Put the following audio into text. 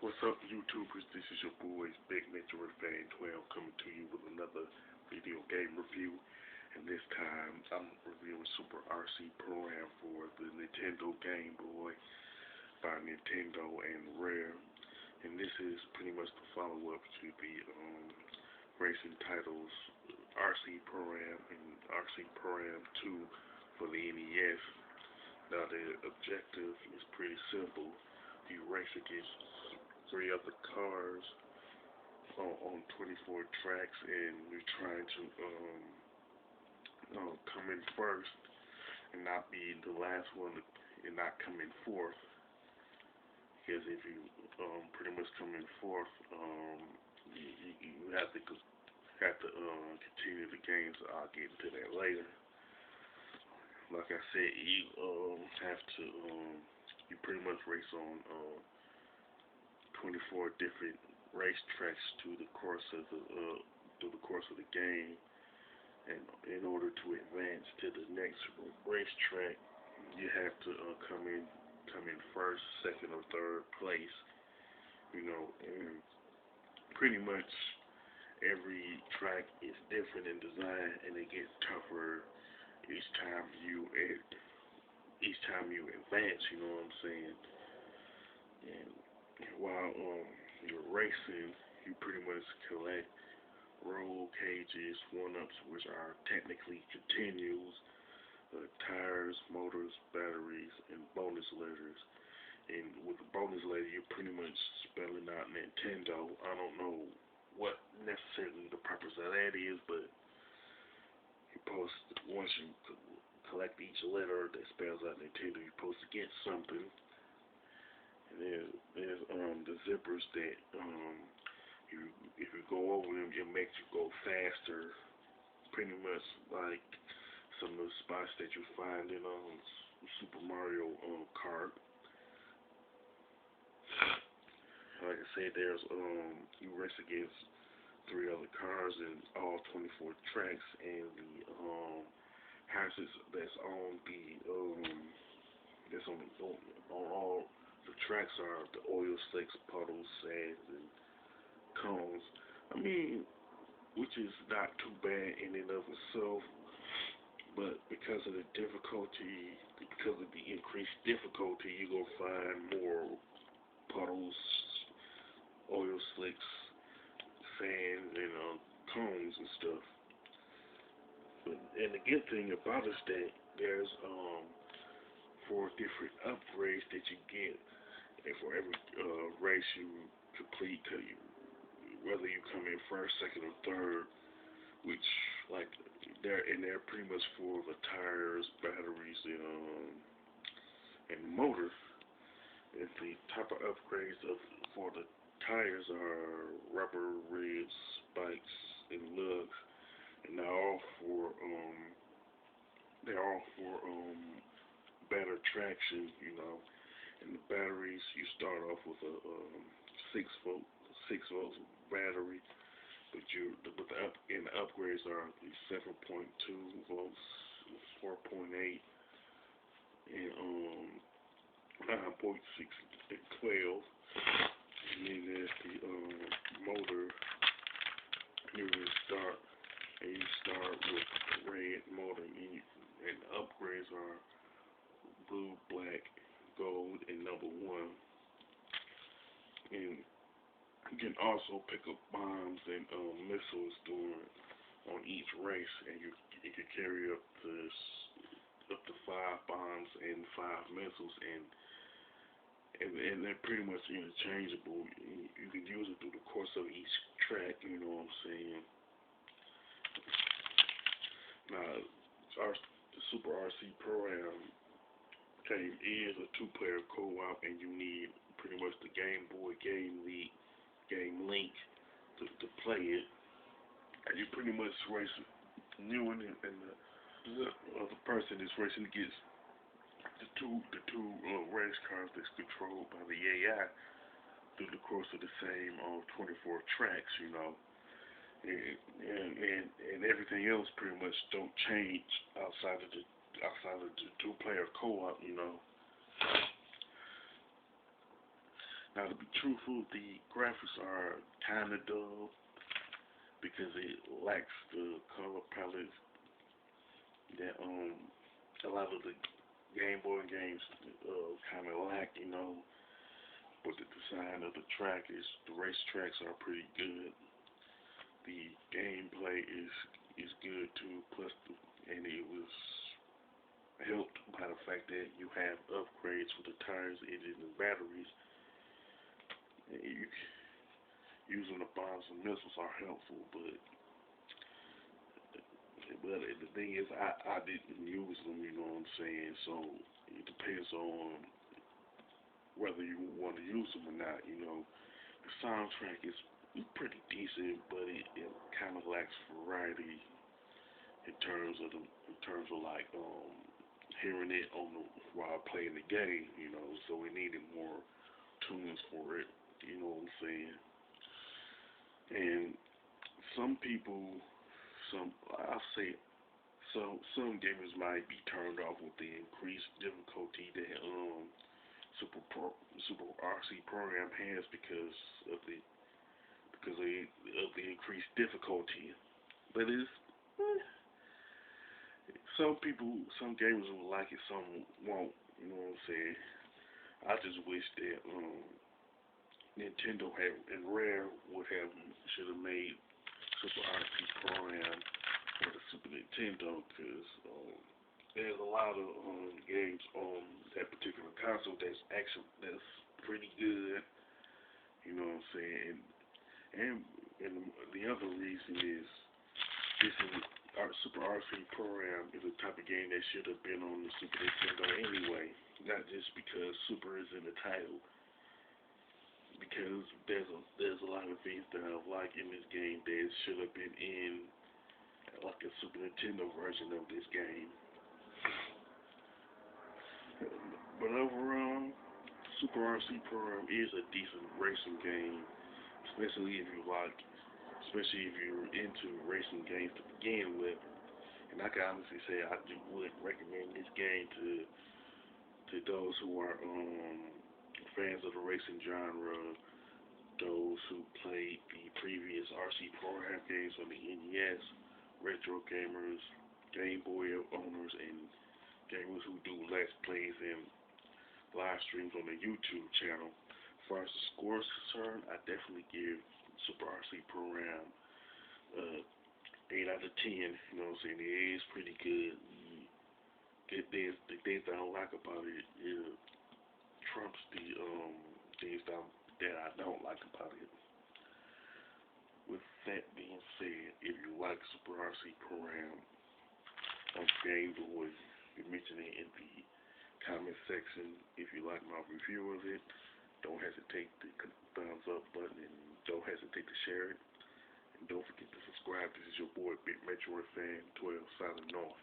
What's up, YouTubers? This is your boy, Big Metro Fan 12, coming to you with another video game review. And this time, I'm reviewing Super RC Pro-Am for the Nintendo Game Boy by Nintendo and Rare. And this is pretty much the follow-up to the racing titles RC Pro-Am and RC Pro-Am 2 for the NES. Now, the objective is pretty simple. You race against three other cars on 24 tracks, and you're trying to come in first and not be the last one and not come in fourth. Because if you pretty much come in fourth, you have to continue the game. So I'll get into that later. Like I said, you have to you pretty much race on 24 different racetracks through the course of the game, and in order to advance to the next racetrack, you have to come in first, second, or third place. And pretty much every track is different in design, and it gets tougher each time you advance. You know what I'm saying? And while you're racing, you pretty much collect roll cages, one-ups, which are technically continues, tires, motors, batteries, and bonus letters. And with the bonus letter, you're pretty much spelling out Nintendo. I don't know what necessarily the purpose of that is, but once you collect each letter that spells out Nintendo, you're supposed to get something. And there's the zippers that if you go over them, it makes you go faster. Pretty much like some of the spots that you find in Super Mario Kart. Like I said, there's you race against three other cars in all 24 tracks, and the houses that's on all the tracks are the oil slicks, puddles, sands, and cones. I mean, which is not too bad in and of itself, but because of the increased difficulty, you're going to find more puddles, oil slicks, sand, and cones and stuff. And the good thing about it is that there's 4 different upgrades that you get, and for every race you complete, whether you come in first, second, or third, which they're pretty much for the tires, batteries, and motor. And the type of upgrades for the tires are rubber ribs, spikes, and lugs, and they're all for better traction. And the batteries, you start off with a 6 volt battery, but the upgrades are the 7.2 volts, 4.8, and 9.6 and 12. And then there's the motor. You start with red motor, and the upgrades are blue, black, gold, and number 1. And you can also pick up bombs and missiles on each race, and you can carry up to 5 bombs and 5 missiles, and they're pretty much interchangeable. You can use it through the course of each track. You know what I'm saying? Now, the Super RC Pro-Am game is a 2-player co-op, and you need pretty much the Game Boy Game Link to play it. And you pretty much race you and the other person is racing against the two race cars that's controlled by the AI through the course of the same 24 tracks. And everything else pretty much don't change outside of the 2-player co-op. Now, to be truthful, the graphics are kind of dull because it lacks the color palette that a lot of the Game Boy games kind of lack, you know. But the design of the track is the racetracks are pretty good. The gameplay is good too. Plus, and it was helped by the fact that you have upgrades for the tires, engines, and batteries. And using the bombs and missiles are helpful, but the thing is, I didn't use them. You know what I'm saying? So it depends on whether you want to use them or not. You know, the soundtrack is pretty decent, but it kind of lacks variety in terms of like hearing it on the while playing the game. You know, so we needed more tunes for it. You know what I'm saying? And some people, some I'll say, some gamers might be turned off with the increased difficulty that Super RC program has of the of the increased difficulty. But it's some gamers will like it, some won't. You know what I'm saying? I just wish that Nintendo had and Rare should have made Super RC program for the Super Nintendo because there's a lot of games on that particular console that's pretty good. You know what I'm saying? And the other reason is this is our Super RC program is a type of game that should have been on the Super Nintendo anyway. Not just because Super is in the title. Because there's a lot of things that I like in this game that should have been in like a Super Nintendo version of this game. But overall, Super RC Program is a decent racing game, especially if you like, especially if you're into racing games to begin with. And I can honestly say would recommend this game to those who are fans of the racing genre, those who played the previous RC Program games on the NES, retro gamers, Game Boy owners, and gamers who do Let's Plays and live streams on the YouTube channel. As far as the score is concerned, I definitely give Super RC Program 8 out of 10. You know what I'm saying? It is pretty good. The things that I don't like about it trumps the things that I don't like about it. With that being said, if you like Super RC Program on Game Boy, you mention it in the comment section. If you like my review of it, don't hesitate to click the thumbs up button and don't hesitate to share it. And don't forget to subscribe. This is your boy Big Metroid Fan 12 signing off.